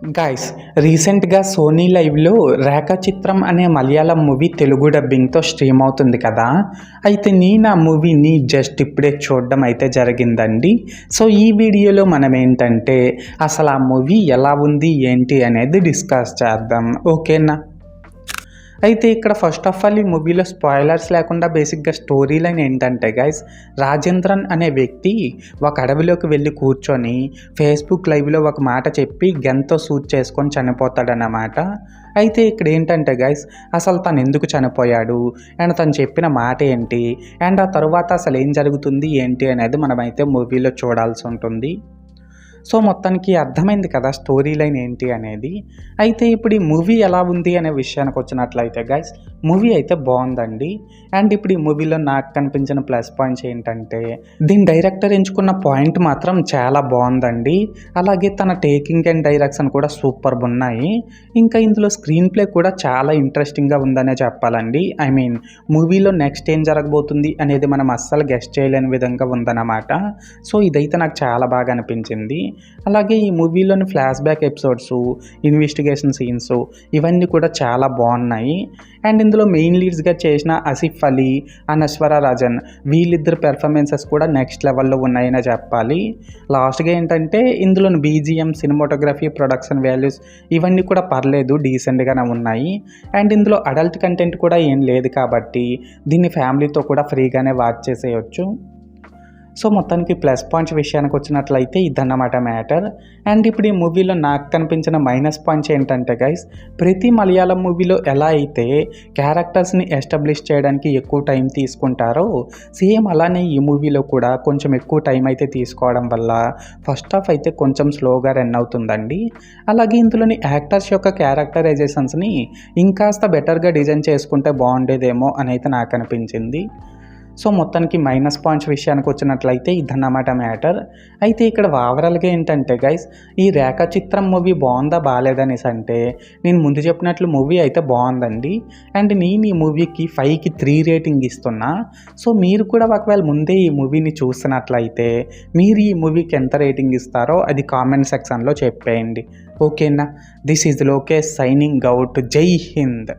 Guys, రీసెంట్గా Sony లైవ్లో రేఖాచిత్రం అనే మలయాళం మూవీ తెలుగు డబ్బింగ్తో స్ట్రీమ్ అవుతుంది కదా. అయితే నేను ఆ మూవీని జస్ట్ ఇప్పుడే చూడడం అయితే జరిగిందండి. సో ఈ వీడియోలో మనం ఏంటంటే అసలు ఆ మూవీ ఎలా ఉంది ఏంటి అనేది డిస్కస్ చేద్దాం, ఓకేనా. అయితే ఇక్కడ ఫస్ట్ ఆఫ్ ఆల్ ఈ మూవీలో స్పాయిలర్స్ లేకుండా బేసిక్గా స్టోరీ లైన్ ఏంటంటే గైస్, రాజేంద్రన్ అనే వ్యక్తి ఒక అడవిలోకి వెళ్ళి కూర్చొని ఫేస్బుక్ లైవ్లో ఒక మాట చెప్పి గన్తో షూట్ చేసుకొని చనిపోతాడన్నమాట. అయితే ఇక్కడ ఏంటంటే గైస్, అసలు తను ఎందుకు చనిపోయాడు అండ్ తను చెప్పిన మాట ఏంటి అండ్ ఆ తర్వాత అసలు ఏం జరుగుతుంది ఏంటి అనేది మనమైతే మూవీలో చూడాల్సి ఉంటుంది. సో మొత్తానికి అర్థమైంది కదా స్టోరీ లైన్ ఏంటి అనేది. అయితే ఇప్పుడు ఈ మూవీ ఎలా ఉంది అనే విషయానికి వచ్చినట్లయితే గైస్, మూవీ అయితే బాగుందండి. అండ్ ఇప్పుడు ఈ మూవీలో నాకు కనిపించిన ప్లస్ పాయింట్స్ ఏంటంటే, దీని డైరెక్టర్ ఎంచుకున్న పాయింట్ మాత్రం చాలా బాగుందండి. అలాగే తన టేకింగ్ అండ్ డైరెక్షన్ కూడా సూపర్ ఉన్నాయి. ఇంకా ఇందులో స్క్రీన్ ప్లే కూడా చాలా ఇంట్రెస్టింగ్గా ఉందనే చెప్పాలండి. ఐ మీన్ మూవీలో నెక్స్ట్ ఏం జరగబోతుంది అనేది మనం అస్సలు గెస్ట్ చేయలేని విధంగా ఉందన్నమాట. సో ఇదైతే నాకు చాలా బాగా అనిపించింది. అలాగే ఈ మూవీలోని flashback episodes, investigation scenes ఇవన్నీ కూడా చాలా బాగున్నాయి. అండ్ ఇందులో మెయిన్ లీడ్స్గా చేసిన ఆసిఫ్ అలీ అండ్ ఐశ్వర్య రాజన్ వీళ్ళిద్దరు పెర్ఫార్మెన్సెస్ కూడా నెక్స్ట్ లెవెల్లో ఉన్నాయని చెప్పాలి. లాస్ట్గా ఏంటంటే ఇందులోని బీజిఎం, సినిమాటోగ్రఫీ, ప్రొడక్షన్ వాల్యూస్ ఇవన్నీ కూడా పర్లేదు, డీసెంట్గానే ఉన్నాయి. అండ్ ఇందులో అడల్ట్ కంటెంట్ కూడా ఏం లేదు కాబట్టి దీన్ని ఫ్యామిలీతో కూడా ఫ్రీగానే వాచ్ చేసేయచ్చు. సో మొత్తానికి ప్లస్ పాయింట్స్ విషయానికి వచ్చినట్లయితే ఇదన్నమాట మ్యాటర్. అండ్ ఇప్పుడు ఈ మూవీలో నాకు కనిపించిన మైనస్ పాయింట్స్ ఏంటంటే గైస్, ప్రతి మలయాళం మూవీలో ఎలా అయితే క్యారెక్టర్స్ని ఎస్టాబ్లిష్ చేయడానికి ఎక్కువ టైం తీసుకుంటారో సేమ్ అలానే ఈ మూవీలో కూడా కొంచెం ఎక్కువ టైం అయితే తీసుకోవడం వల్ల ఫస్ట్ హాఫ్ అయితే కొంచెం స్లోగా రన్ అవుతుందండి. అలాగే ఇందులోని యాక్టర్స్ యొక్క క్యారెక్టరైజేషన్స్ని ఇంకాస్త బెటర్గా డిజైన్ చేసుకుంటే బాగుండేదేమో అని అయితే నాకు అనిపించింది. సో మొత్తానికి మైనస్ పాయింట్స్ విషయానికి వచ్చినట్లయితే ఇదన్నమాట మ్యాటర్. అయితే ఇక్కడ ఓవరాల్గా ఏంటంటే గైస్, ఈ రేఖాచిత్రం మూవీ బాగుందా బాగాలేదనేసి అంటే నేను ముందు చెప్పినట్లు మూవీ అయితే బాగుందండి. అండ్ నేను ఈ మూవీకి 5కి 3 రేటింగ్ ఇస్తున్నా. సో మీరు కూడా ఒకవేళ ముందే ఈ మూవీని చూసినట్లయితే మీరు ఈ మూవీకి ఎంత రేటింగ్ ఇస్తారో అది కామెంట్ సెక్షన్లో చెప్పేయండి, ఓకేనా. This is Lokesh signing out. జై హింద్.